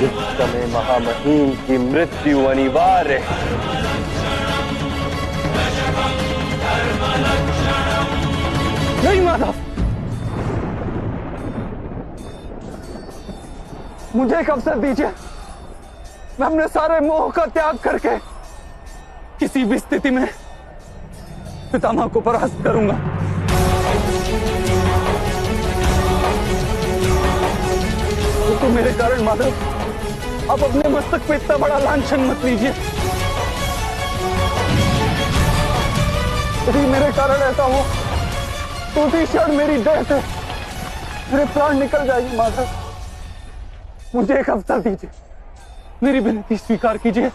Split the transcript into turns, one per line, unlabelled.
जिस समय महामहिम की मृत्यु अनिवार्य है,
नहीं माधव, मुझे एक अवसर दीजिए। मैं अपने सारे मोह का त्याग करके किसी भी स्थिति में पितामह को परास्त करूंगा। तो मेरे कारण माधव, आप अपने मस्तक पे इतना बड़ा लांछन मत लीजिए। यदि मेरे कारण ऐसा हो तो उसी क्षण मेरी देह से मेरे प्राण निकल जाएंगे। माधव, मुझे एक अवसर दीजिए, मेरी विनती स्वीकार कीजिए।